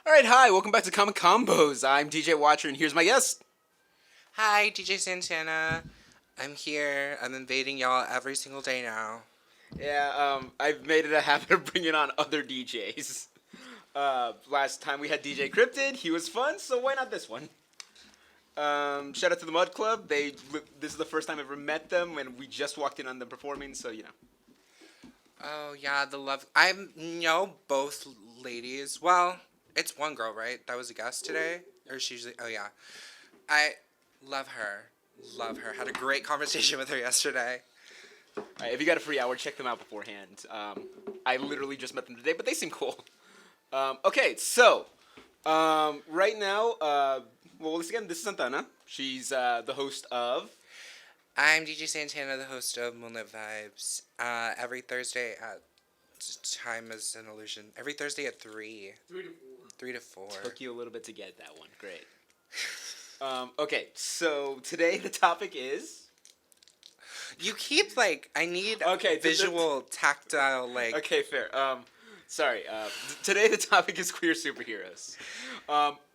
All right, hi, welcome back to Comic Combos. I'm DJ Watcher, and here's my guest. Hi, DJ Santana. I'm here. I'm invading y'all every single day now. Yeah, I've made it a habit of bringing on other DJs. Last time we had DJ Cryptid, he was fun, so why not this one? Shout out to the Mud Club. This is the first time I've ever met them, and we just walked in on them performing, so you know. Oh yeah, the love. I know both ladies. Well, it's one girl, right? That was a guest today, or she's usually. Oh yeah, I love her. Love her. Had a great conversation with her yesterday. All right, if you got a free hour, check them out beforehand. I literally just met them today, but they seem cool. Okay, so right now, well, once again, this is Santana. She's the host of. I'm DJ Santana, the host of Moonlit Vibes. Every Thursday at time is an illusion. Every Thursday at 3. 3 to 4. Took you a little bit to get that one. Great. Okay, so today the topic is. You keep I need Okay, visual, tactile, Okay, fair. Sorry. Today the topic is queer superheroes.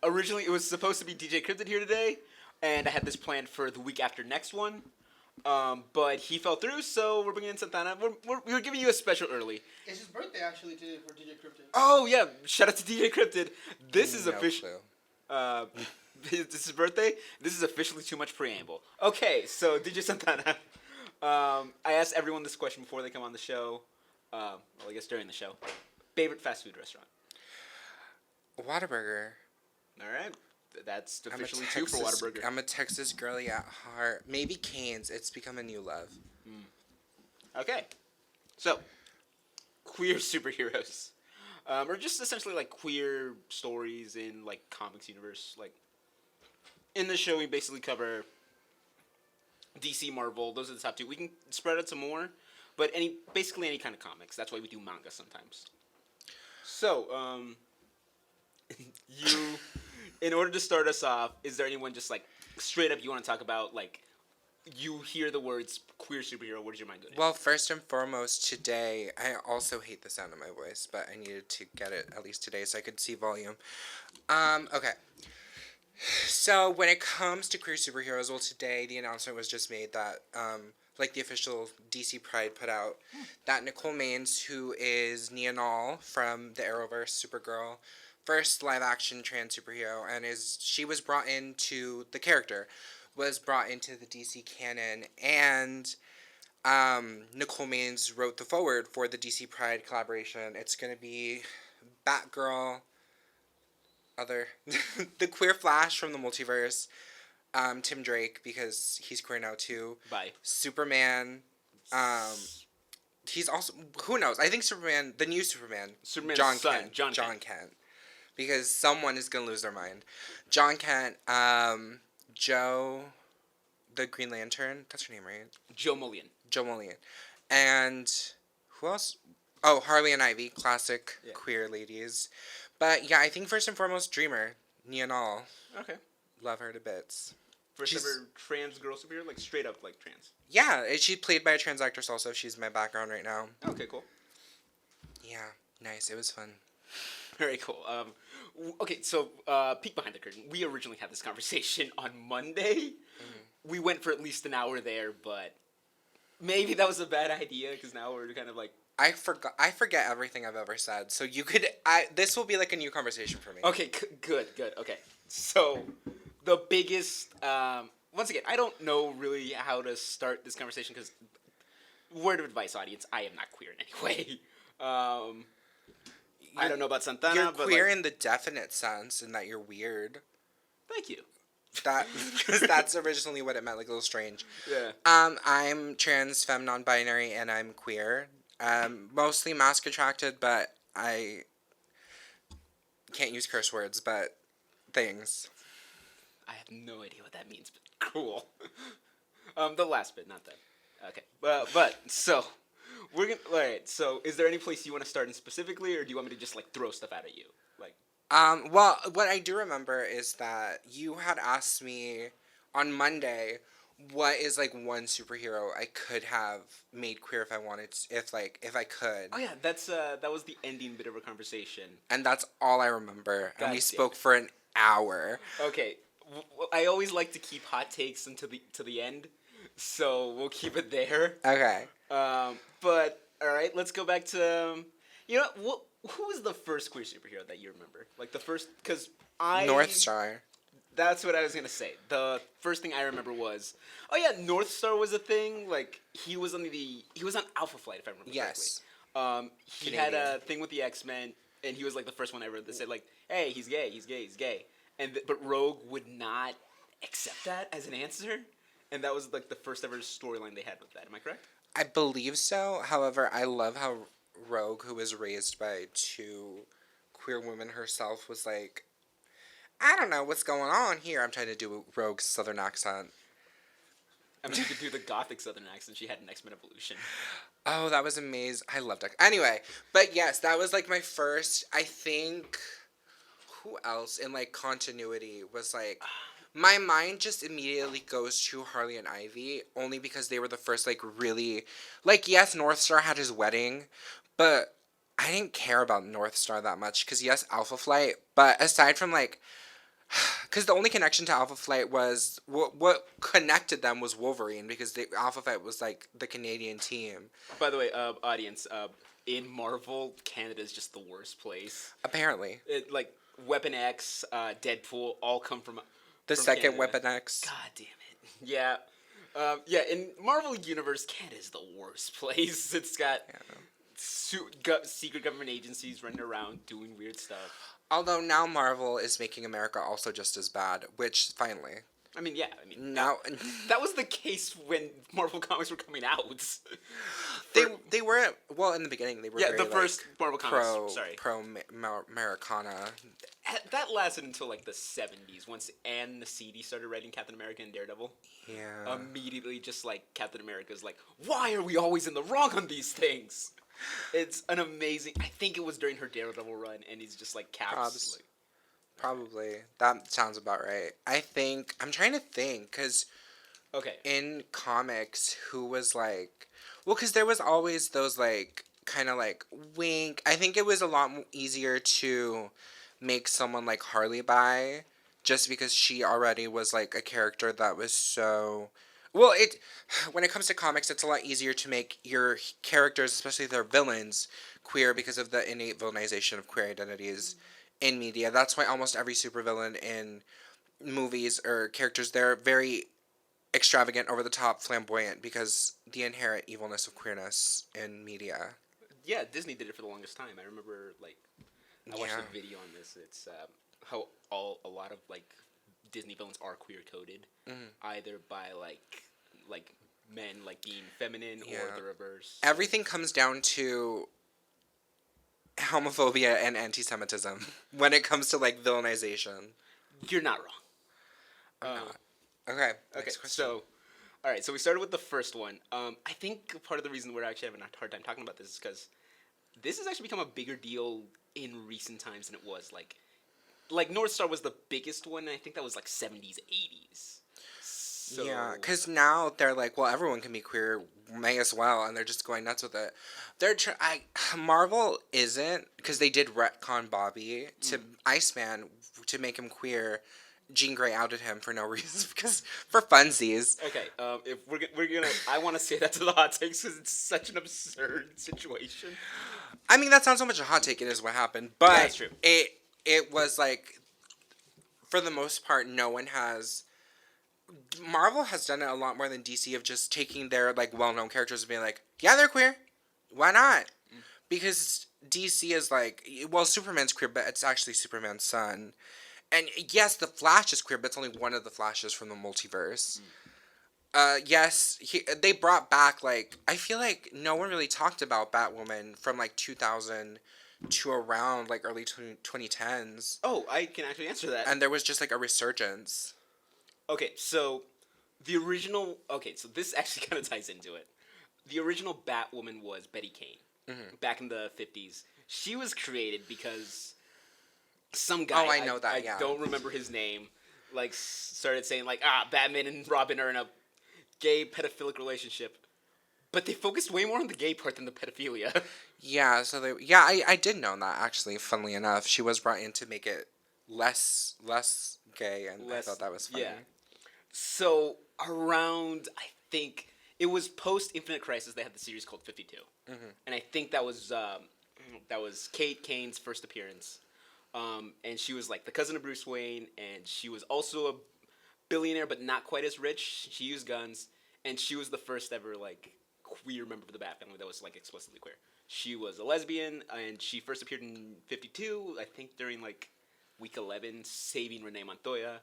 Originally it was supposed to be DJ Cryptid here today, and I had this planned for the week after next one. But he fell through, so we're bringing in Santana. We're giving you a special early. It's his birthday actually today for DJ Cryptid. Oh yeah! Shout out to DJ Cryptid. This is no official. clue. This is his birthday. This is officially too much preamble. Okay, so DJ Santana. I asked everyone this question before they come on the show. Well, I guess during the show. Favorite fast food restaurant. Whataburger. All right, that's I'm a officially two for Whataburger. I'm a Texas girly at heart. Maybe Cane's. It's become a new love. Okay, so queer superheroes, or just essentially like queer stories in like comics universe. Like in the show, we basically cover DC, Marvel. Those are the top two. We can spread out some more, but basically any kind of comics. That's why we do manga sometimes. So, you, in order to start us off, is there anyone just like straight up you want to talk about? Like, you hear the words queer superhero, where does your mind go to? Well, first and foremost, today, I also hate the sound of my voice, but I needed to get it at least today so I could see volume. Okay. So, when it comes to queer superheroes, well, today the announcement was just made that, the official DC Pride put out, that Nicole Maines, who is Nia Nal from the Arrowverse Supergirl, first live-action trans superhero, and she was brought into, the character was brought into the DC canon, and Nicole Maines wrote the foreword for the DC Pride collaboration. It's going to be Batgirl, the queer Flash from the multiverse, Tim Drake, because he's queer now too. Bye. Superman. He's also, who knows? I think Superman, the new Superman's John Kent. John Kent. Because someone is going to lose their mind. John Kent, Joe, the Green Lantern, that's her name, right? Joe Mullion. Joe Mullion. And who else? Oh, Harley and Ivy, classic queer ladies. But yeah, I think first and foremost, Dreamer, Nia Nal. Okay. Love her to bits. First ever trans girl superhero, like straight up like trans. Yeah, she's played by a trans actress also. She's my background right now. Okay, cool. Yeah, nice. It was fun. Very cool. Okay, so peek behind the curtain. We originally had this conversation on Monday. Mm-hmm. We went for at least an hour there, but maybe that was a bad idea because now we're kind of like. I forget everything I've ever said. So you could. This will be like a new conversation for me. Okay, good. Okay, so the biggest. Once again, I don't know really how to start this conversation because, word of advice, audience, I am not queer in any way. I don't know about Santana. You're but queer in the definite sense, in that you're weird. Thank you. Because that's originally what it meant, like a little strange. Yeah. I'm trans, femme, non-binary, and I'm queer. Mostly mask attracted, but I can't use curse words, but things. I have no idea what that means, but cool. The last bit, not that. Okay, but so we're gonna. All right. So, is there any place you want to start in specifically, or do you want me to just like throw stuff out at you, like? Well, what I do remember is that you had asked me on Monday what is like one superhero I could have made queer if I wanted to, if I could. Oh yeah, that was the ending bit of our conversation. And that's all I remember. God And we damn spoke it. for an hour. Okay, I always like to keep hot takes until the end, so we'll keep it there. Okay. But all right, let's go back to you know who was the first queer superhero that you remember? Like the first, because North Star. That's what I was gonna say. The first thing I remember was, oh yeah, North Star was a thing. Like he was on Alpha Flight, if I remember Yes. correctly. He had Canadian. a thing with the X-Men, and he was like the first one ever that said like, hey, he's gay, he's gay, he's gay. But Rogue would not accept that as an answer, and that was like the first ever storyline they had with that. Am I correct? I believe so. However, I love how Rogue, who was raised by two queer women herself, was like, I don't know what's going on here. I'm trying to do a Rogue's Southern accent. I mean, you could do the gothic Southern accent. She had an X-Men evolution. Oh, that was amazing. I loved it. Anyway, but yes, that was like my first, I think, who else in like continuity was like, my mind just immediately goes to Harley and Ivy, only because they were the first like really, like yes, North Star had his wedding, but I didn't care about North Star that much, because yes, Alpha Flight, but aside from like, because the only connection to Alpha Flight was what connected them was Wolverine, because Alpha Flight was like the Canadian team. By the way, audience, in Marvel, Canada is just the worst place. Apparently, Like Weapon X, Deadpool, all come from the from second Canada. Weapon X. God damn it. Yeah. Yeah, in Marvel Universe, Canada is the worst place. It's got secret government agencies running around doing weird stuff. Although now Marvel is making America also just as bad, which finally. I mean, yeah. I mean, Now that was the case when Marvel comics were coming out. they were, well, in the beginning they were Yeah, very, the first Marvel comics. pro Americana. That lasted until like the 70s, once Ann Nocidi started writing Captain America and Daredevil. Yeah. Immediately, just like Captain America's like, why are we always in the wrong on these things? It's an amazing. I think it was during her Daredevil run, and he's just like Caps. Probably. That sounds about right. I'm trying to think, because Okay. in comics, who was like, well, because there was always those like, kind of like, wink. I think it was a lot easier to make someone like Harley bi, just because she already was like a character that was so. Well, when it comes to comics, it's a lot easier to make your characters, especially their villains, queer because of the innate villainization of queer identities in media. That's why almost every supervillain in movies or characters, they're very extravagant, over the top, flamboyant, because the inherent evilness of queerness in media. Yeah, Disney did it for the longest time. I remember like I watched a video on this. It's how a lot of like Disney villains are queer coded, either by like men like being feminine or the reverse. Everything comes down to homophobia and anti-Semitism when it comes to like villainization. You're not wrong. I'm not. Okay. Okay, so all right, so we started with the first one. I think part of the reason we're actually having a hard time talking about this is because this has actually become a bigger deal in recent times than it was. Like North Star was the biggest one, and I think that was like 70s, 80s. So, yeah, because now they're like, well, everyone can be queer, may as well, and they're just going nuts with it. Marvel isn't, because they did retcon Bobby to Iceman to make him queer. Jean Grey outed him for no reason, because for funsies. Okay, if we're gonna, I want to say that to the hot takes because it's such an absurd situation. I mean, that's not so much a hot take; it is what happened. But That's true. It was like, for the most part, no one has. Marvel has done it a lot more than DC, of just taking their like well-known characters and being like, yeah, they're queer. Why not? Because DC is like, well, Superman's queer, but it's actually Superman's son. And yes, the Flash is queer, but it's only one of the Flashes from the multiverse. Yes, they brought back, like, I feel like no one really talked about Batwoman from, like, 2000 to around, like, early 2010s. Oh, I can actually answer that. And there was just, like, a resurgence. Okay, so the original. Okay, so this actually kind of ties into it. The original Batwoman was Betty Kane back in the 50s. She was created because some guy. Oh, I know that. I don't remember his name. Like started saying like Batman and Robin are in a gay pedophilic relationship, but they focused way more on the gay part than the pedophilia. Yeah, so I did know that actually, funnily enough. She was brought in to make it less gay, and I thought that was funny. Yeah. So around, I think it was post Infinite Crisis. They had the series called 52, and I think that was Kate Kane's first appearance, and she was like the cousin of Bruce Wayne, and she was also a billionaire, but not quite as rich. She used guns, and she was the first ever like queer member of the Bat family that was like explicitly queer. She was a lesbian, and she first appeared in 52, I think during like week 11, saving Renee Montoya,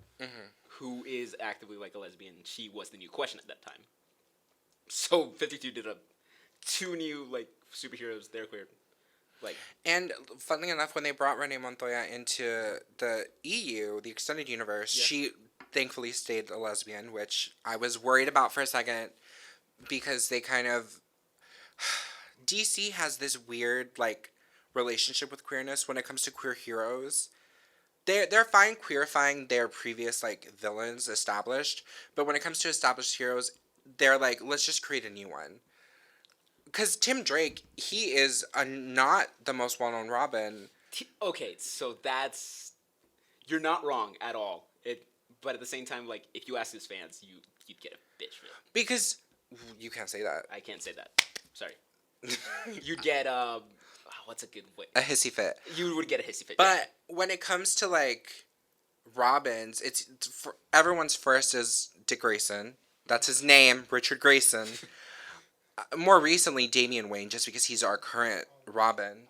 who is actively like a lesbian. She was the new Question at that time. So 52 did two new like superheroes. They're queer. Like, And funnily enough, when they brought Renee Montoya into the EU, the extended universe, she thankfully stayed a lesbian, which I was worried about for a second because they kind of DC has this weird like relationship with queerness when it comes to queer heroes. They're fine queerifying their previous like villains established, but when it comes to established heroes, they're like, let's just create a new one. Because Tim Drake, he is not the most well-known Robin. okay, so that's you're not wrong at all. But at the same time, like if you ask his fans, you'd get a bitch for it. Because you can't say that. I can't say that. Sorry. You'd get what's a good way? A hissy fit. You would get a hissy fit. But when it comes to like Robins, it's for, everyone's first is Dick Grayson. That's his name, Richard Grayson. More recently, Damian Wayne, just because he's our current Robin.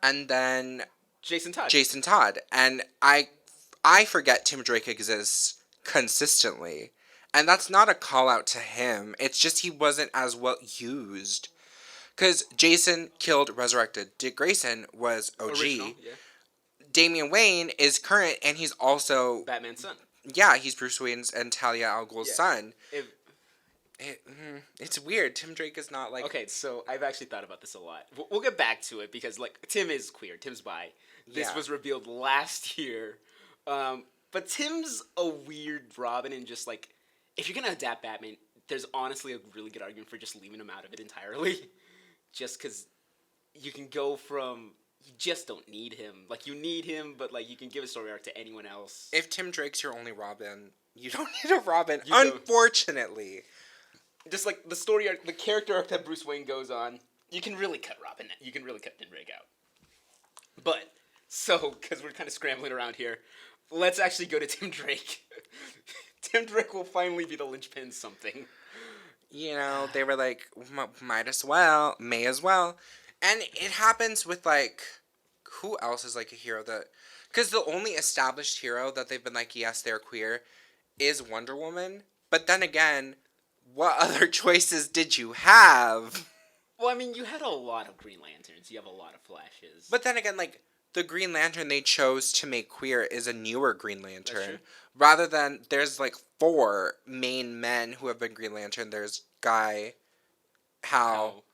And then Jason Todd. Jason Todd. And I forget Tim Drake exists consistently. And that's not a call out to him. It's just he wasn't as well used. Because Jason killed, resurrected. Dick Grayson was OG. Original, yeah. Damian Wayne is current, and he's also Batman's son. Yeah, he's Bruce Wayne's and Talia al Ghul's son. It's weird. Tim Drake is not like... Okay, so I've actually thought about this a lot. We'll get back to it because, like, Tim is queer. Tim's bi. This was revealed last year. But Tim's a weird Robin, and just, like, if you're going to adapt Batman, there's honestly a really good argument for just leaving him out of it entirely. Just because you can go from... You just don't need him. Like, you need him, but, like, you can give a story arc to anyone else. If Tim Drake's your only Robin, you don't need a Robin, unfortunately. Just, like, the story arc, the character arc that Bruce Wayne goes on, you can really cut Robin. You can really cut Tim Drake out. But, so, because we're kind of scrambling around here, let's actually go to Tim Drake. Tim Drake will finally be the linchpin something. You know, they were like, may as well. And it happens with, like, who else is, like, a hero that... Because the only established hero that they've been like, yes, they're queer, is Wonder Woman. But then again, what other choices did you have? Well, I mean, you had a lot of Green Lanterns. You have a lot of Flashes. But then again, like, the Green Lantern they chose to make queer is a newer Green Lantern. That's true. Rather than, there's, like, 4 main men who have been Green Lantern. There's Guy, Hal,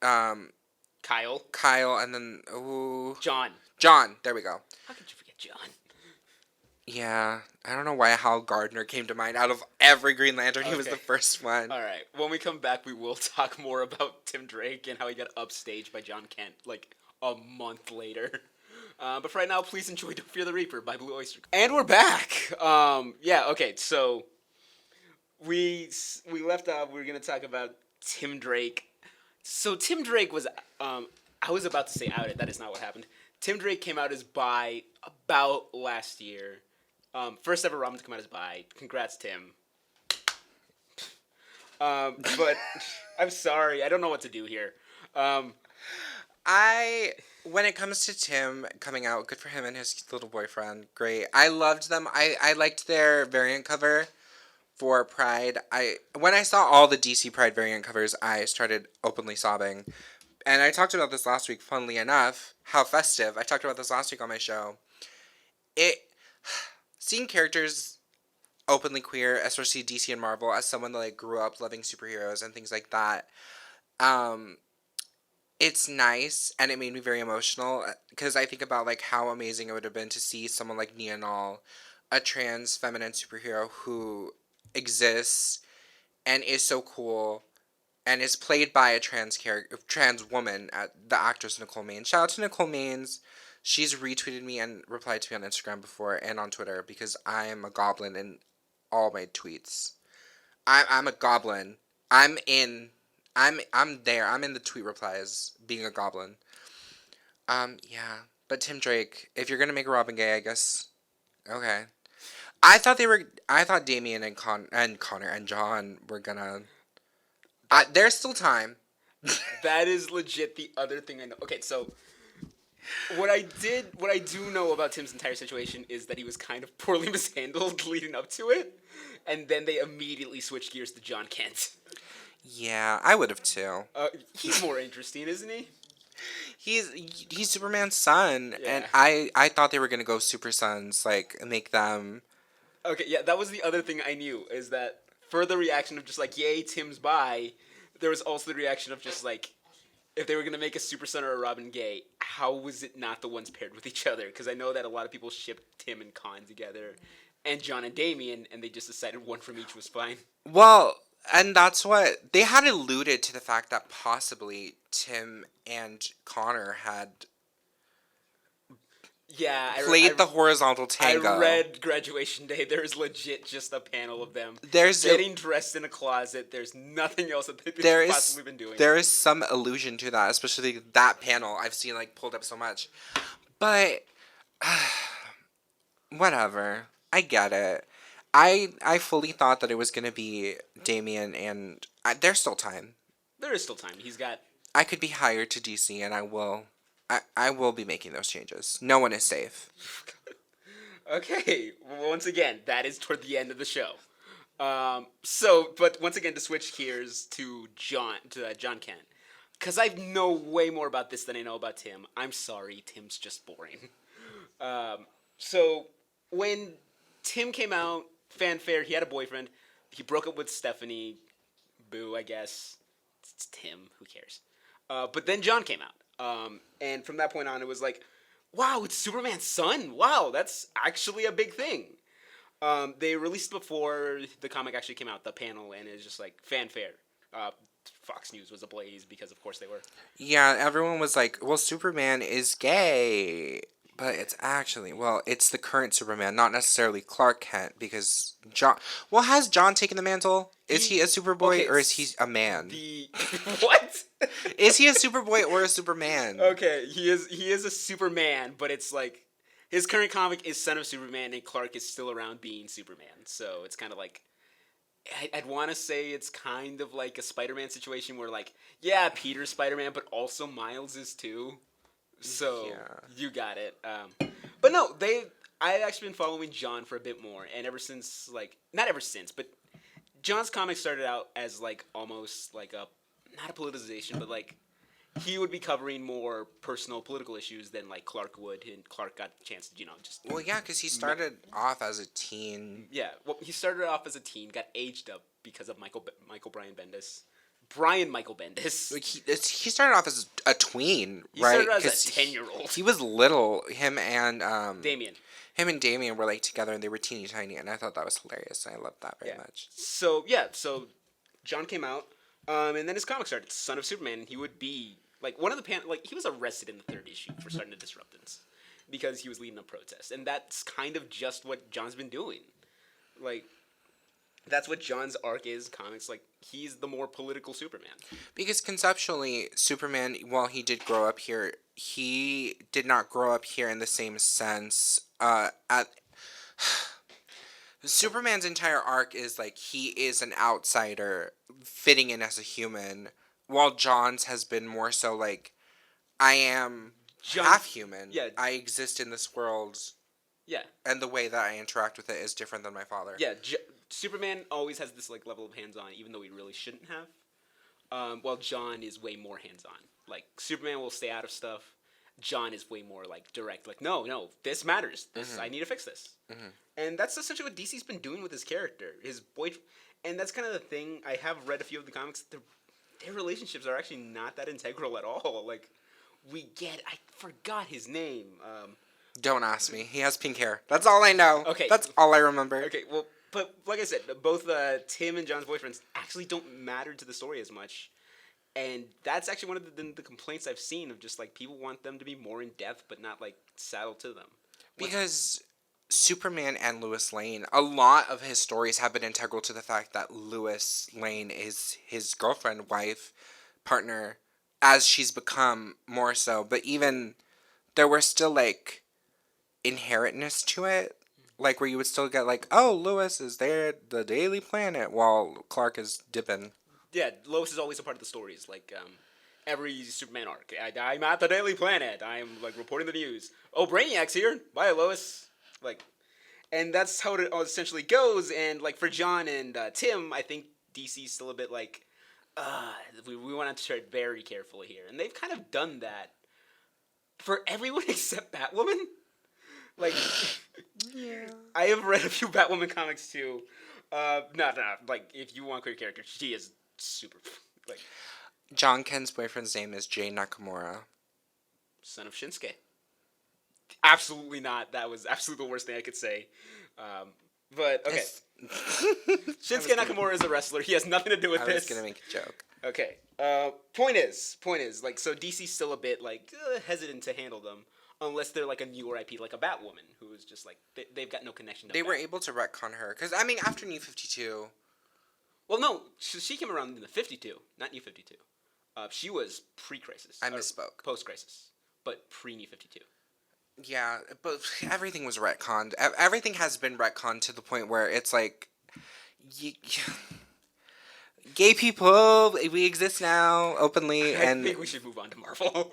Kyle, and then, John, there we go. How could you forget John? Yeah, I don't know why Hal Gardner came to mind. Out of every Green Lantern, he was the first one. All right, when we come back, we will talk more about Tim Drake and how he got upstaged by John Kent, like, a month later. But for right now, please enjoy Don't Fear the Reaper by Blue Oyster. And we're back! So we left off, we were going to talk about Tim Drake. So Tim Drake was, I was about to say outed, that is not what happened. Tim Drake came out as bi about last year. First ever Robin to come out as bi. Congrats, Tim. But I'm sorry, I don't know what to do here. When it comes to Tim coming out, good for him and his little boyfriend. Great. I loved them. I liked their variant cover for Pride. When I saw all the DC Pride variant covers, I started openly sobbing. And I talked about this last week, funnily enough. How festive. I talked about this last week on my show. Seeing characters openly queer, especially DC and Marvel, as someone that like grew up loving superheroes and things like that, it's nice, and it made me very emotional, because I think about like how amazing it would have been to see someone like Nia Nal, a trans feminine superhero who exists and is so cool, and is played by a trans woman, the actress Nicole Maines. Shout out to Nicole Maines. She's retweeted me and replied to me on Instagram before and on Twitter because I am a goblin in all my tweets. I'm a goblin. I'm there. I'm in the tweet replies being a goblin. Yeah. But Tim Drake, if you're gonna make Robin gay, I guess okay. I thought Damien and Connor and John were gonna. There's still time. That is legit the other thing I know. Okay, so what I do know about Tim's entire situation is that he was kind of poorly mishandled leading up to it, and then they immediately switched gears to John Kent. Yeah, I would have too. He's more interesting, isn't he? He's Superman's son, Yeah. and I thought they were gonna go Super Sons, like make them. Okay, yeah, that was the other thing I knew, is that for the reaction of just like, yay, Tim's bi, there was also the reaction of just like, if they were going to make a Super Son or a Robin gay, how was it not the ones paired with each other? Because I know that a lot of people shipped Tim and Con together, and John and Damien, and they just decided one from each was fine. Well, and that's what they had alluded to, the fact that possibly Tim and Connor had Yeah, played the horizontal tango. I read Graduation Day. There's legit just a panel of them. There's getting dressed in a closet. There's nothing else that they've possibly been doing. There is some allusion to that, especially that panel. I've seen like pulled up so much, but whatever. I get it. I fully thought that it was gonna be Damien, and there's still time. There is still time. He's got. I could be hired to DC, and I will. I will be making those changes. No one is safe. Okay, once again, that is toward the end of the show. But once again, to switch gears to John Kent, because I know way more about this than I know about Tim. I'm sorry, Tim's just boring. So when Tim came out, fanfare, he had a boyfriend. He broke up with Stephanie. Boo, I guess. It's Tim. Who cares? But then John came out. And from that point on, it was like, wow, it's Superman's son. Wow, that's actually a big thing. They released before the comic actually came out, the panel, and it was just like fanfare. Fox News was ablaze because, of course, they were. Yeah, everyone was like, well, Superman is gay. But it's actually, well, it's the current Superman, not necessarily Clark Kent, because John... Well, has John taken the mantle? Is he a Superboy, or is he a man? What? Is he a Superboy or a Superman? Okay, he is a Superman, but it's like... His current comic is Son of Superman, and Clark is still around being Superman. So it's kind of like... I'd want to say it's kind of like a Spider-Man situation where, like, yeah, Peter's Spider-Man, but also Miles is too. So, yeah. You got it. But no, I actually been following John for a bit more, and ever since, like, not ever since, but John's comic started out as, like, almost like not a politicization, but, like, he would be covering more personal political issues than, like, Clark would, and Clark got the chance to, just... Well, yeah, because he started off as a teen. Yeah, well, he started off as a teen, got aged up because of Michael Brian Bendis. Brian Michael Bendis. Like he started off as a tween, he right? He started as a 10-year-old. He was little. Him and Damien. Him and Damien were like together, and they were teeny tiny, and I thought that was hilarious. I loved that very much. So John came out, and then his comic started, Son of Superman, and he would be like one of the he was arrested in the third issue for starting to disrupt things because he was leading a protest, and that's kind of just what John's been doing, like. That's what John's arc is, comics. Like, he's the more political Superman. Because conceptually, Superman, while he did grow up here, he did not grow up here in the same sense. Superman's entire arc is, like, he is an outsider fitting in as a human, while John's has been more so, like, I am half human. Yeah. I exist in this world. Yeah. And the way that I interact with it is different than my father. Yeah, Superman always has this like level of hands-on, even though he really shouldn't have. While John is way more hands-on. Like, Superman will stay out of stuff. John is way more like direct. Like, no, this matters. I need to fix this. Mm-hmm. And that's essentially what DC's been doing with his character. His boy, and that's kind of the thing. I have read a few of the comics. Their relationships are actually not that integral at all. Like, I forgot his name. Don't ask me. He has pink hair. That's all I know. Okay. That's all I remember. Okay, well, but like I said, both Tim and John's boyfriends actually don't matter to the story as much. And that's actually one of the complaints I've seen of just like people want them to be more in depth, but not like saddled to them. Because Superman and Lois Lane, a lot of his stories have been integral to the fact that Lois Lane is his girlfriend, wife, partner, as she's become more so. But even there were still like inherentness to it, like where you would still get like, oh, Lois is there at the Daily Planet while Clark is dipping. Yeah, Lois is always a part of the stories. Like every Superman arc, I'm at the Daily Planet. I'm like reporting the news. Oh, Brainiac's here. Bye, Lois. Like, and that's how it essentially goes. And like for John and Tim, I think DC's still a bit like, we want to tread very carefully here, and they've kind of done that for everyone except Batwoman. Like, Yeah. I have read a few Batwoman comics too. No, like if you want queer character, she is super like John Ken's boyfriend's name is Jay Nakamura. son of Shinsuke. Absolutely not. That was absolutely the worst thing I could say. But okay, Shinsuke Nakamura is a wrestler. He has nothing to do with I this. was gonna make a joke. Okay. Point is, like, so DC's still a bit like hesitant to handle them unless they're like a newer IP, like a Batwoman, who is just like they've got no connection to. They were able to retcon her because I mean, after New 52. Well, no, she came around in the 52, not New 52. She was pre-Crisis. I misspoke. Post-Crisis, but pre-New 52. Yeah, but everything was retconned. Everything has been retconned to the point where it's like, gay people, we exist now openly, and I think we should move on to Marvel.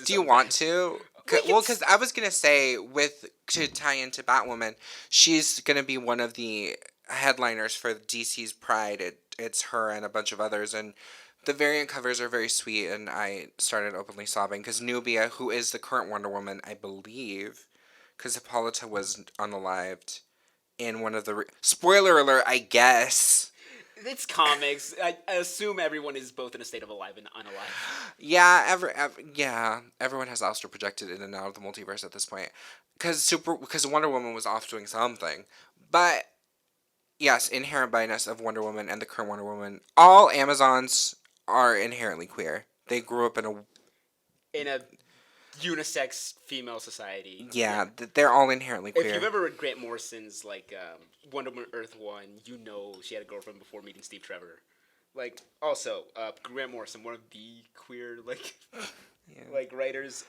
do you want to? Well, because I was gonna say, to tie into Batwoman, she's gonna be one of the headliners for DC's Pride. It's her and a bunch of others, and the variant covers are very sweet, and I started openly sobbing because Nubia, who is the current Wonder Woman, I believe, because Hippolyta was unalived in one of the... Spoiler alert, I guess. It's comics. I assume everyone is both in a state of alive and unalive. Yeah, everyone has astral projected in and out of the multiverse at this point. Because Wonder Woman was off doing something. But... yes, inherent bias of Wonder Woman and the current Wonder Woman. All Amazons are inherently queer. They grew up in a unisex female society. Yeah, they're all inherently queer. If you've ever read Grant Morrison's like Wonder Woman Earth 1, you know she had a girlfriend before meeting Steve Trevor. Like also, Grant Morrison, one of the queer like writers.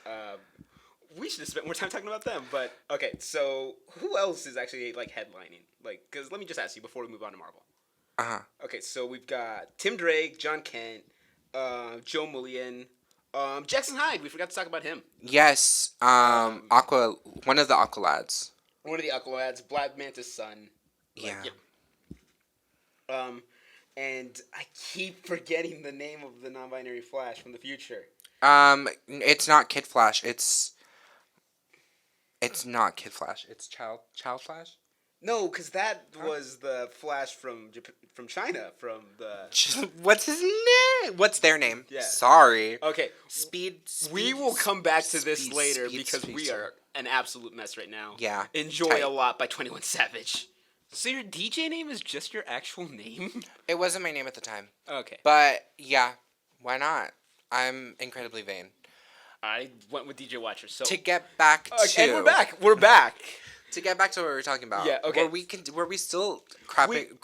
We should have spent more time talking about them, but okay. So who else is actually like headlining? Like, because let me just ask you before we move on to Marvel. Okay, so we've got Tim Drake, John Kent, Joe Mullion, Jackson Hyde. We forgot to talk about him. Yes, one of the Aqua lads. One of the Aqua lads, Black Manta's son. Yeah. And I keep forgetting the name of the non-binary Flash from the future. It's not Kid Flash. It's not Kid Flash. It's Child Flash. No, because that was the Flash from China, from the... What's his name? What's their name? Yeah. Sorry. Okay. Speed. We will come back to this later because we are an absolute mess right now. Yeah. Enjoy Tight. a Lot by 21 Savage. So your DJ name is just your actual name? It wasn't my name at the time. Okay. But, yeah, why not? I'm incredibly vain. I went with DJ Watcher, so... To get back to... And we're back! We're back! To get back to what we were talking about. Yeah, okay. Were we still crapping...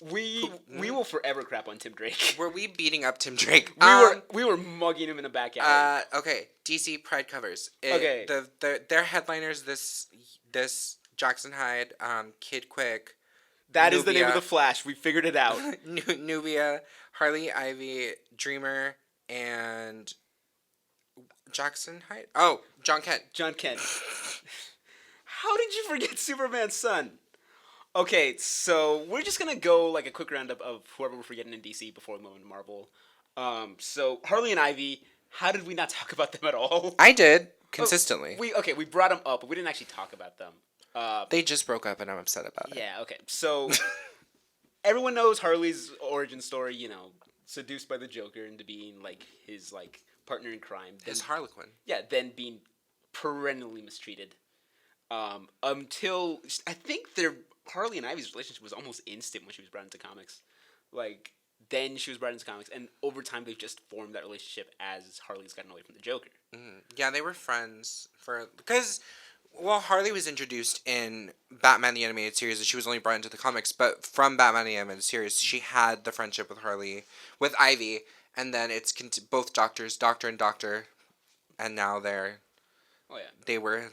We will forever crap on Tim Drake. Were we beating up Tim Drake? We were mugging him in the back alley. Okay, DC Pride covers. Okay. Their headliners this Jackson Hyde, Kid Quick. That is the name of the Flash. We figured it out. Nubia, Harley Ivy, Dreamer, and Jackson Hyde. Oh, John Kent. John Kent. How did you forget Superman's son? Okay, so we're just gonna go like a quick roundup of whoever we're forgetting in DC before we move into Marvel. So Harley and Ivy. How did we not talk about them at all? I did consistently. We brought them up, but we didn't actually talk about them. They just broke up, and I'm upset about it. Yeah. Okay. So everyone knows Harley's origin story. You know, seduced by the Joker into being like his like partner in crime. His Harlequin. Yeah. Then being perennially mistreated. Until I think they're Harley and Ivy's relationship was almost instant when she was brought into comics. Like, then she was brought into comics, and over time they've just formed that relationship as Harley's gotten away from the Joker. Yeah, they were friends because Harley was introduced in Batman the Animated Series, and she was only brought into the comics. But from Batman the Animated Series, she had the friendship with Ivy, and then it's both doctors, Doctor and Doctor, and now Oh yeah. they were,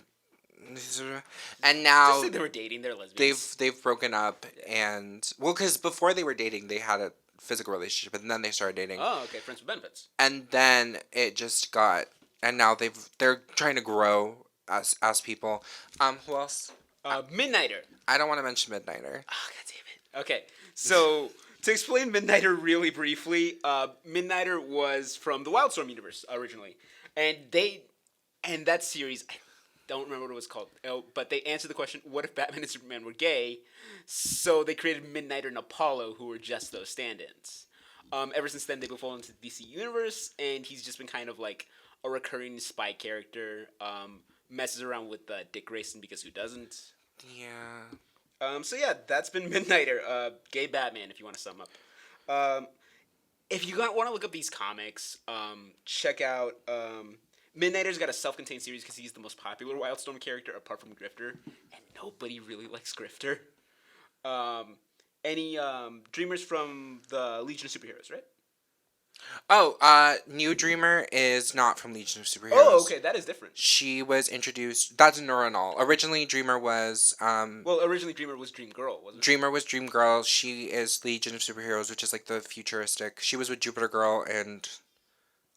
and now Just like they were dating, they're lesbians. they've broken up, and because before they were dating, they had a physical relationship, and then they started dating. Oh, okay, friends with benefits. And then it just got, and now they're trying to grow as people. Who else? Midnighter. I don't want to mention Midnighter. Oh, god damn it. Okay, so to explain Midnighter really briefly, Midnighter was from the Wildstorm universe originally, and that series, I don't remember what it was called, but they answered the question, what if Batman and Superman were gay? So they created Midnighter and Apollo, who were just those stand-ins. Ever since then, they've evolved into the DC universe, and he's just been kind of like a recurring spy character. Messes around with Dick Grayson because who doesn't? Yeah. So yeah, that's been Midnighter, gay Batman, if you want to sum up. If you want to look up these comics, check out Midnighter's got a self-contained series because he's the most popular Wildstorm character apart from Grifter, and nobody really likes Grifter. Any Dreamers from the Legion of Superheroes, right? Oh, New Dreamer is not from Legion of Superheroes. Oh, okay, that is different. She was introduced. That's Neuronal. Originally, Dreamer was. Well, originally Dreamer was Dream Girl, wasn't it? Dreamer was Dream Girl. She is Legion of Superheroes, which is like the futuristic. She was with Jupiter Girl and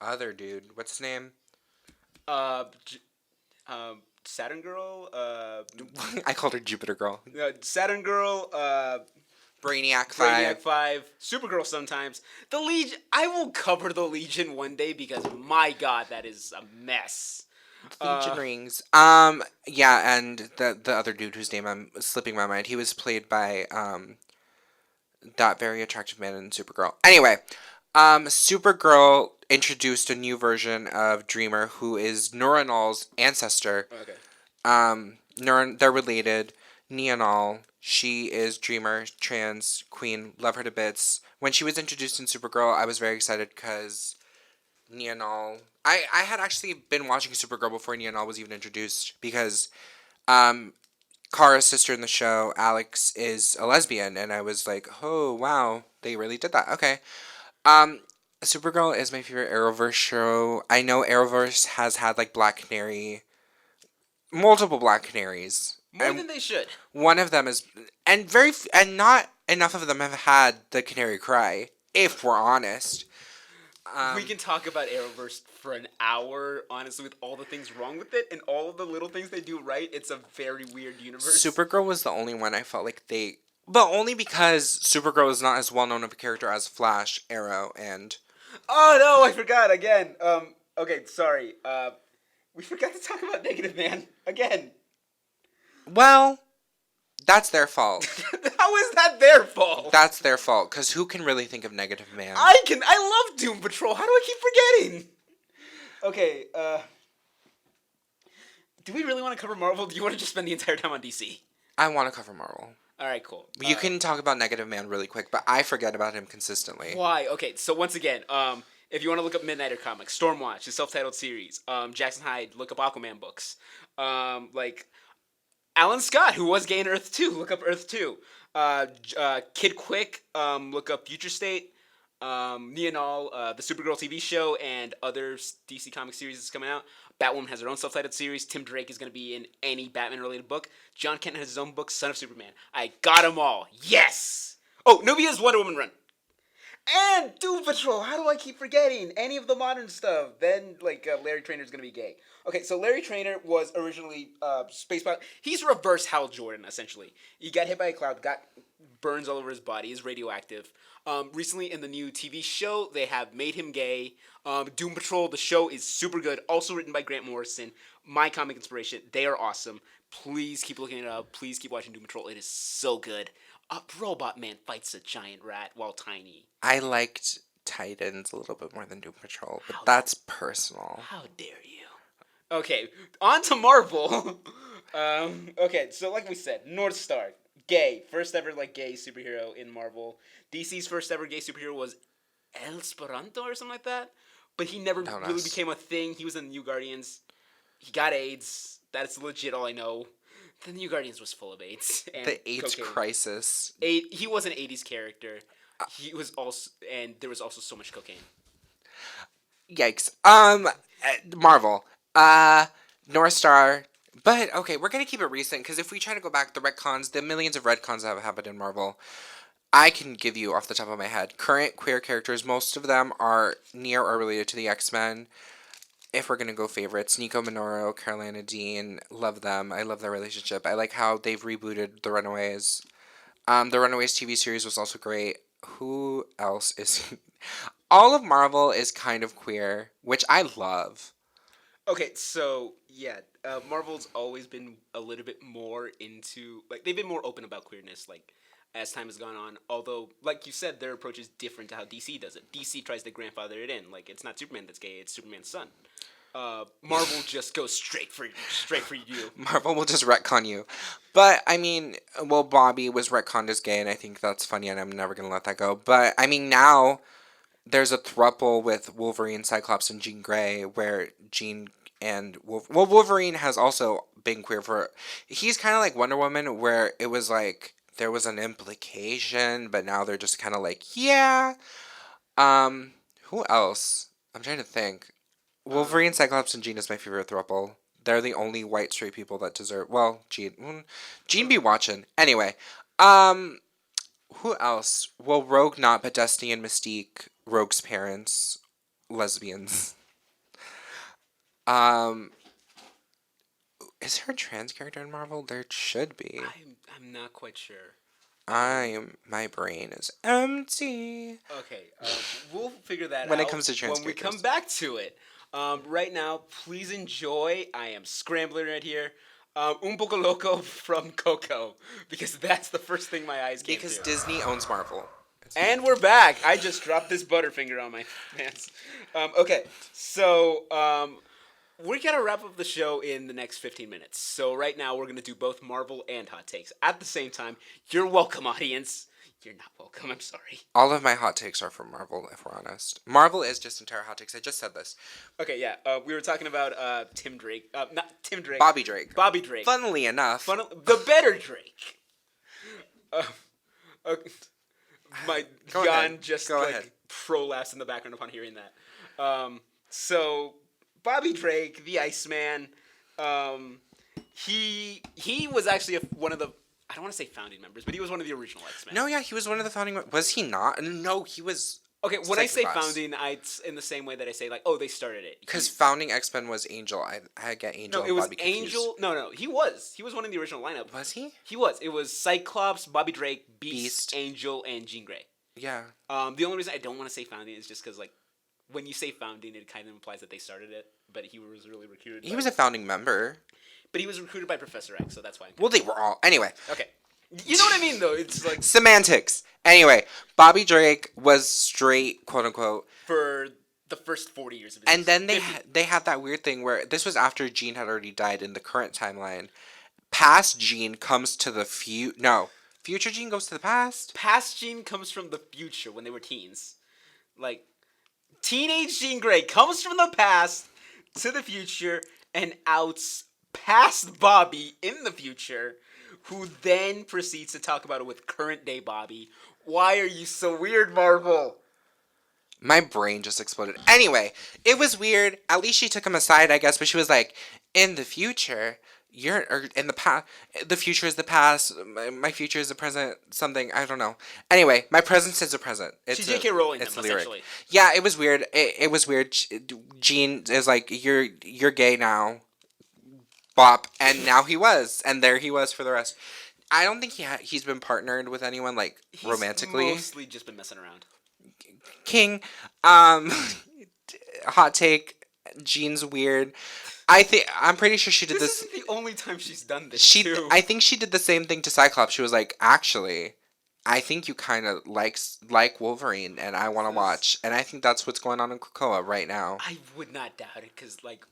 other dude. What's his name? Saturn Girl. I called her Jupiter Girl. Saturn Girl. Brainiac 5. Brainiac 5, Supergirl sometimes. The Legion, I will cover the Legion one day because my god, that is a mess. Legion rings. Yeah, and the other dude whose name I'm slipping my mind, he was played by that very attractive man in Supergirl. Anyway, Supergirl introduced a new version of Dreamer who is Neuronal's ancestor. Okay. They're related. Neonal. She is Dreamer, trans, queen, love her to bits. When she was introduced in Supergirl, I was very excited because Neonal... I had actually been watching Supergirl before Neonal was even introduced because Kara's sister in the show, Alex, is a lesbian, and I was like, oh, wow, they really did that. Okay. Supergirl is my favorite Arrowverse show. I know Arrowverse has had, like, Black Canary... multiple Black Canaries. More than they should. One of them is, and not enough of them have had the Canary Cry, if we're honest. We can talk about Arrowverse for an hour, honestly, with all the things wrong with it and all of the little things they do right. It's a very weird universe. Supergirl was the only one I felt like but only because Supergirl is not as well known of a character as Flash, Arrow, and... Oh no, I forgot again. Okay, sorry. We forgot to talk about Negative Man again. Well, that's their fault. How is that their fault? That's their fault, because who can really think of Negative Man? I love Doom Patrol. How do I keep forgetting? Okay, do we really want to cover Marvel? Do you want to just spend the entire time on DC? I want to cover Marvel. Alright, cool. You can talk about Negative Man really quick, but I forget about him consistently. Why? Okay, so once again, if you want to look up Midnighter comics, Stormwatch, the self-titled series, Jackson Hyde, look up Aquaman books. Like, Alan Scott, who was gay in Earth 2, look up Earth 2. Kid Quick, look up Future State. Neonal, the Supergirl TV show, and other DC comic series that's coming out. Batwoman has her own self-titled series. Tim Drake is going to be in any Batman-related book. John Kent has his own book, Son of Superman. I got them all. Yes! Oh, Nubia's Wonder Woman run. And Doom Patrol. How do I keep forgetting any of the modern stuff? Then, Larry Trainor's going to be gay. Okay, so Larry Trainor was originally space pilot. He's reverse Hal Jordan, essentially. He got hit by a cloud, got burns all over his body, is radioactive. Recently in the new TV show, they have made him gay. Doom Patrol, the show, is super good. Also written by Grant Morrison. My comic inspiration. They are awesome. Please keep looking it up. Please keep watching Doom Patrol. It is so good. Robot Man fights a giant rat while tiny. I liked Titans a little bit more than Doom Patrol, but that's personal. How dare you? Okay, on to Marvel. Okay, so like we said, North Star, gay, first ever like gay superhero in Marvel. DC's first ever gay superhero was El Esperanto or something like that, but he never Don't really ask. became a thing. He was in New Guardians. He got AIDS. That's legit all I know. The New Guardians was full of AIDS and The AIDS cocaine. crisis. He was an '80s character. He was also, and there was also so much cocaine. Yikes. Marvel. North Star. But okay, we're gonna keep it recent because if we try to go back, the retcons, the millions of retcons that have happened in Marvel, I can give you off the top of my head current queer characters. Most of them are near or related to the X-Men. If we're gonna go favorites, Nico Minoru, Carolina Dean, love them. I love their relationship. I like how they've rebooted The Runaways. The Runaways TV series was also great. Who else is? All of Marvel is kind of queer, which I love. Okay, so yeah, Marvel's always been a little bit more into like they've been more open about queerness like as time has gone on. Although, like you said, their approach is different to how DC does it. DC tries to grandfather it in, like it's not Superman that's gay; it's Superman's son. Marvel just goes straight for you. Marvel will just retcon you. But, I mean, well, Bobby was retconned as gay, and I think that's funny, and I'm never going to let that go. But, I mean, now there's a throuple with Wolverine, Cyclops, and Jean Grey, where Jean and Wolverine has also been queer for. He's kind of like Wonder Woman, where it was like there was an implication, but now they're just kind of like, yeah. Who else? I'm trying to think. Wolverine, Cyclops, and Jean is my favorite throuple. They're the only white straight people that deserve. Well, Jean be watching anyway. Um, who else? Well, Rogue not, but Destiny and Mystique, Rogue's parents, lesbians. Um, is there a trans character in Marvel? There should be. I'm not quite sure. My brain is empty. Okay, we'll figure that out When it comes to trans when we come characters. back to it. Right now, please enjoy. I am scrambling right here. Un poco loco from Coco because that's the first thing my eyes came Because to. Disney owns Marvel. And we're back. I just dropped this Butterfinger on my pants. Okay, so we're gonna wrap up the show in the next 15 minutes. So right now we're gonna do both Marvel and hot takes at the same time. You're welcome, audience. You're not welcome. I'm sorry. All of my hot takes are from Marvel, if we're honest. Marvel is just entire hot takes. I just said this. Okay, yeah. We were talking about Tim Drake. Not Tim Drake. Bobby Drake. Bobby Drake. Funnily enough. The better Drake. My Go Jan ahead. just Go like ahead. prolapsed in the background upon hearing that. So Bobby Drake, the Iceman, he was actually one of the, I don't want to say founding members, but he was one of the original X-Men. No, yeah, he was one of the founding. Was he not? No, he was. Okay, when I say second class. founding, it's in the same way that I say like, oh, they started it. Because founding X-Men was Angel. I get Angel. No, it and was Bobby confused. Angel. No, he was one in the original lineup. Was he? He was. It was Cyclops, Bobby Drake, Beast. Angel, and Jean Grey. Yeah. The only reason I don't want to say founding is just because like when you say founding, it kind of implies that they started it, but he was really recruited. He was a founding member. But he was recruited by Professor X, so that's why. Well, they were all. Anyway. Okay. You know what I mean, though? It's like Semantics. Anyway, Bobby Drake was straight, quote unquote. for the first 40 years of his And then existence. they had that weird thing where this was after Jean had already died in the current timeline. Past Jean comes to the future Jean goes to the past. Past Jean comes from the future when they were teens. Like, teenage Jean Grey comes from the past to the future and outs past Bobby in the future, who then proceeds to talk about it with current day Bobby. Why are you so weird, Marvel? My brain just exploded. Anyway, it was weird. At least she took him aside, I guess, but she was like, in the future, or in the past, the future is the past, my future is the present, something, I don't know. Anyway, my present is the present. She's J.K. Rowling it's them, a lyric. essentially. Yeah, it was weird. It was weird. Jean is like, you're gay now. Bop. And now he was. And there he was for the rest. I don't think he's been partnered with anyone, like, He's romantically. mostly just been messing around. King. Hot take. Jean's weird. I'm pretty sure she did This this. isn't the only time she's done this, too. I think she did the same thing to Cyclops. She was like, actually, I think you kind of like Wolverine, and I want to watch. And I think that's what's going on in Krakoa right now. I would not doubt it, because, like,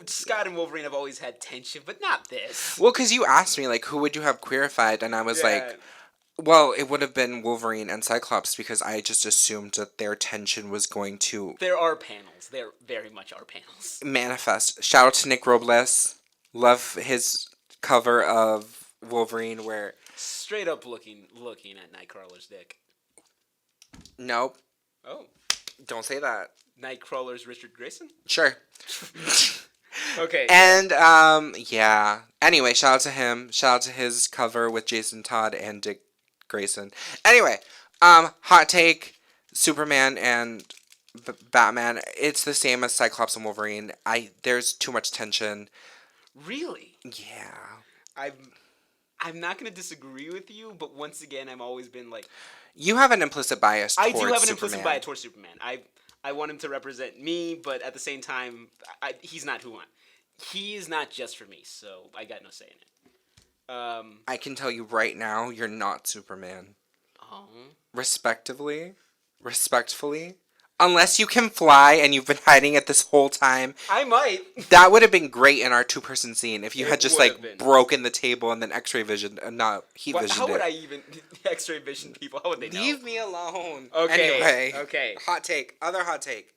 Scott and Wolverine have always had tension, but not this. Well, because you asked me, like, who would you have queerified? And I was like, well, it would have been Wolverine and Cyclops because I just assumed that their tension was going to there are panels. There very much are panels. manifest. Shout out to Nick Robles. Love his cover of Wolverine where... Straight up looking at Nightcrawler's dick. Nope. Oh. Don't say that. Nightcrawler's Richard Grayson? Sure. Okay. And, yeah. Anyway, shout out to him. Shout out to his cover with Jason Todd and Dick Grayson. Anyway, hot take, Superman and Batman, it's the same as Cyclops and Wolverine. There's too much tension. Really? Yeah. I'm not going to disagree with you, but once again, I've always been like... You have an implicit bias towards I do have an Superman. implicit bias towards Superman. I want him to represent me, but at the same time, he's not who I am. He is not just for me, so I got no say in it. I can tell you right now, you're not Superman. Oh. Respectfully. Unless you can fly and you've been hiding it this whole time. I might. That would have been great in our two-person scene if you had just, would like, have been. broken the table and then X-ray vision, not heat vision. How would I even X-ray vision people? How would they know? Leave me alone. Okay. Anyway. Okay. Hot take. Other hot take.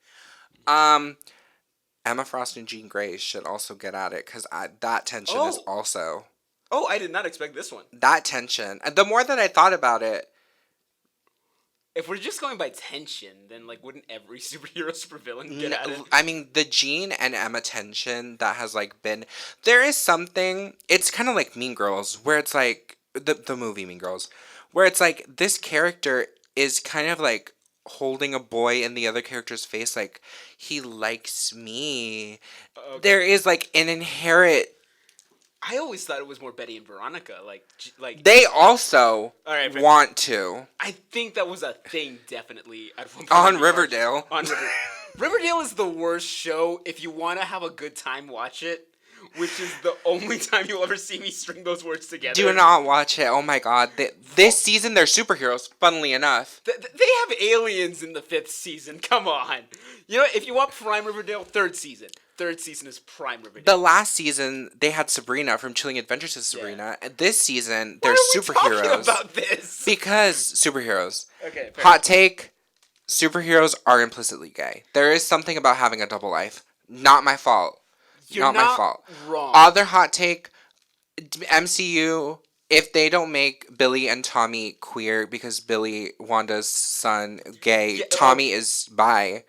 Emma Frost and Jean Grey should also get at it because that tension is also... Oh, I did not expect this one. That tension. The more that I thought about it... If we're just going by tension, then, like, wouldn't every superhero supervillain get at it? I mean, the Jean and Emma tension that has, like, been... There is something... It's kind of like Mean Girls, where it's, like... The movie Mean Girls. Where it's, like, this character is kind of, like, holding a boy in the other character's face, like, he likes me. Okay. There is, like, an inherent... I always thought it was more Betty and Veronica, like they also want to. I think that was a thing, definitely. At one point on Riverdale. Riverdale is the worst show. If you want to have a good time, watch it. Which is the only time you'll ever see me string those words together. Do not watch it. Oh my god. This season, they're superheroes, funnily enough. They have aliens in the 5th season. Come on. You know, if you want Prime Riverdale, 3rd season. 3rd season is Prime Riverdale. The last season, they had Sabrina from Chilling Adventures of Sabrina. Yeah. This season, they're superheroes. Why are we talking about this? Because superheroes. Okay. Hot take, superheroes are implicitly gay. There is something about having a double life. Not my fault. You're not my fault. Wrong. Other hot take, MCU, if they don't make Billy and Tommy queer because Billy, Wanda's son, gay, Tommy is bi.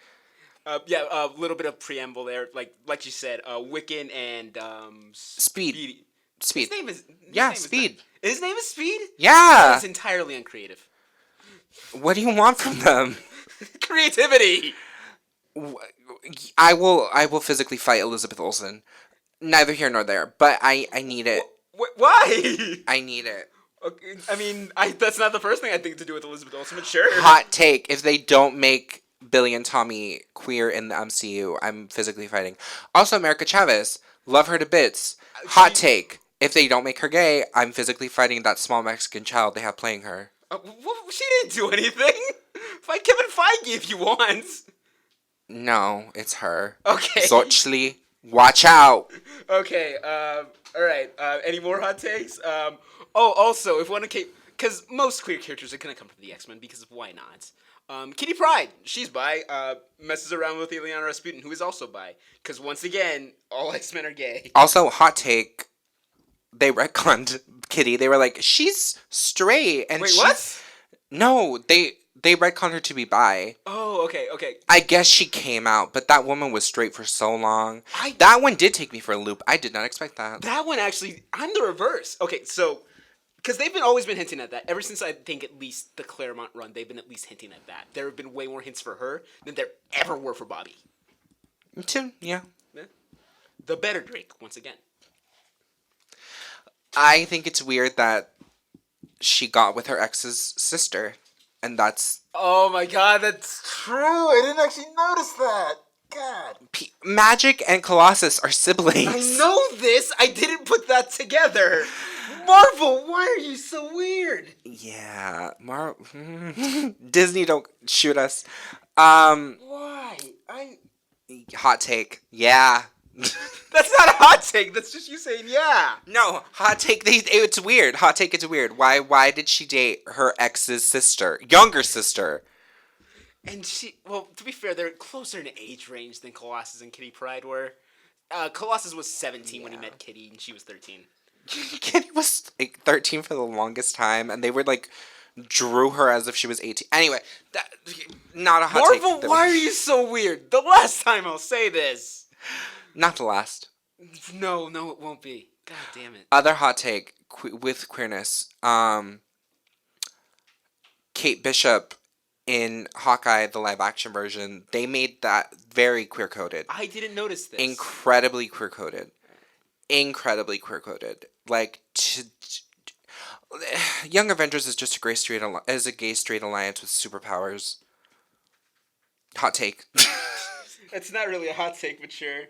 A little bit of preamble there, like you said, Wiccan and Speed. His name is Speed. His name is Speed. Yeah, it's entirely uncreative. What do you want from them? Creativity. I will physically fight Elizabeth Olsen. Neither here nor there, but I need it. Why? I need it. Okay, I mean, that's not the first thing I think to do with Elizabeth Olsen, but sure. Hot take: if they don't make Billy and Tommy queer in the MCU, I'm physically fighting. Also, America Chavez, love her to bits. Hot take: if they don't make her gay, I'm physically fighting that small Mexican child they have playing her. She didn't do anything. Fight Kevin Feige if you want. No, it's her. Okay. Xochitl, watch out. Okay. All right. Any more hot takes? Also, if we want to keep, because most queer characters are gonna come from the X-Men, because why not? Kitty Pryde, she's bi. Messes around with Ileana Rasputin, who is also bi. Because once again, all X-Men are gay. Also, hot take. They retconned Kitty. They were like, she's straight, and wait, what? No, they retconned her to be bi. Oh, okay. I guess she came out, but that woman was straight for so long. That one did take me for a loop. I did not expect that. That one actually, I'm the reverse. Okay, so, because they've always been hinting at that. Ever since I think at least the Claremont run, they've been at least hinting at that. There have been way more hints for her than there ever were for Bobby. Yeah. The better Drake, once again. I think it's weird that she got with her ex's sister. And that's... Oh my god, that's true! I didn't actually notice that! God. Magic and Colossus are siblings. I know this! I didn't put that together! Marvel, why are you so weird? Yeah, Disney, don't shoot us. Why? Hot take. Yeah. That's not a hot take. That's just you saying yeah. No, hot take. It's weird. Hot take. It's weird. Why did she date her ex's sister, younger sister? And well, to be fair, they're closer in age range than Colossus and Kitty Pryde were. Colossus was 17 when he met Kitty, and she was 13. Kitty was like 13 for the longest time, and they were like drew her as if she was 18. Anyway, not a hot take. Marvel, why are you so weird? The last time I'll say this. Not the last. No, it won't be. God damn it. Other hot take with queerness. Kate Bishop in Hawkeye, the live action version, they made that very queer coded. I didn't notice this. Incredibly queer coded. Like, Young Avengers is just a gay straight alliance with superpowers. Hot take. It's not really a hot take, but sure.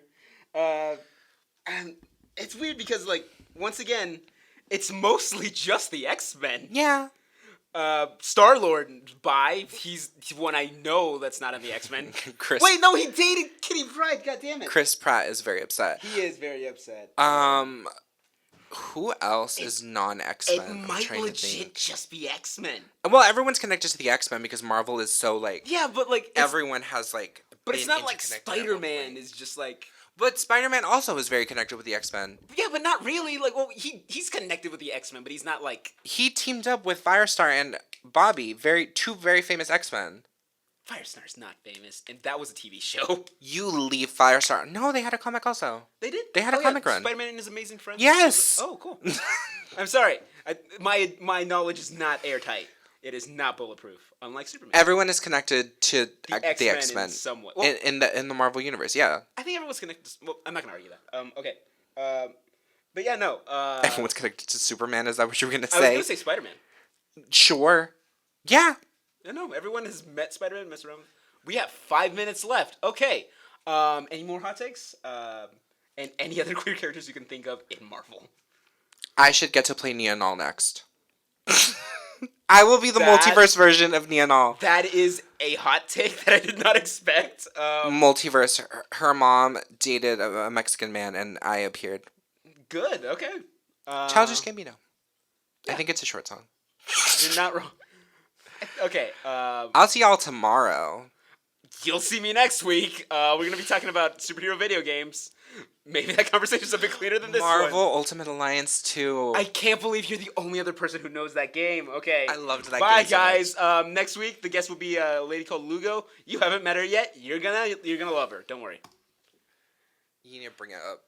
And it's weird because, like, once again, it's mostly just the X-Men. Yeah. Star-Lord, he's one I know that's not in the X-Men. Chris. Wait, no, he dated Kitty Pryde, god damn it. Chris Pratt is very upset. He is very upset. Who else is non-X-Men? It might legit just be X-Men. Well, everyone's connected to the X-Men because Marvel is so, like... Yeah, but, like... Everyone has, like... But it's not like Spider-Man is just, like... But Spider-Man also is very connected with the X-Men. Yeah, but not really. Like, well, he's connected with the X-Men, but he's not, like... He teamed up with Firestar and Bobby, two very famous X-Men. Firestar's not famous, and that was a TV show. You leave Firestar. No, they had a comic also. They did? They had a comic run. Spider-Man and His Amazing Friends? Yes! Oh, cool. I'm sorry. My knowledge is not airtight. It is not bulletproof, unlike Superman. Everyone is connected to the X-Men. In some way. Well, in the Marvel universe, yeah. I think everyone's connected. Well, I'm not gonna argue that. Okay. But yeah, no. Everyone's connected to Superman. Is that what you were gonna say? I was gonna say Spider-Man. Sure. Yeah. No. Everyone has met Spider-Man. Messed around. We have 5 minutes left. Okay. Any more hot takes? And any other queer characters you can think of in Marvel? I should get to play Nia Nal next. I will be the multiverse version of Nia Nal. That is a hot take that I did not expect. Multiverse. Her mom dated a Mexican man, and I appeared. Good. Okay. Childish Gambino. Yeah. I think it's a short song. You're not wrong. Okay. I'll see y'all tomorrow. You'll see me next week. We're going to be talking about superhero video games. Maybe that conversation's a bit cleaner than this Marvel one. Ultimate Alliance 2. I can't believe you're the only other person who knows that game. Okay. I loved that game. Bye, guys. Next week, the guest will be a lady called Lugo. You haven't met her yet. You're gonna love her. Don't worry. You need to bring it up.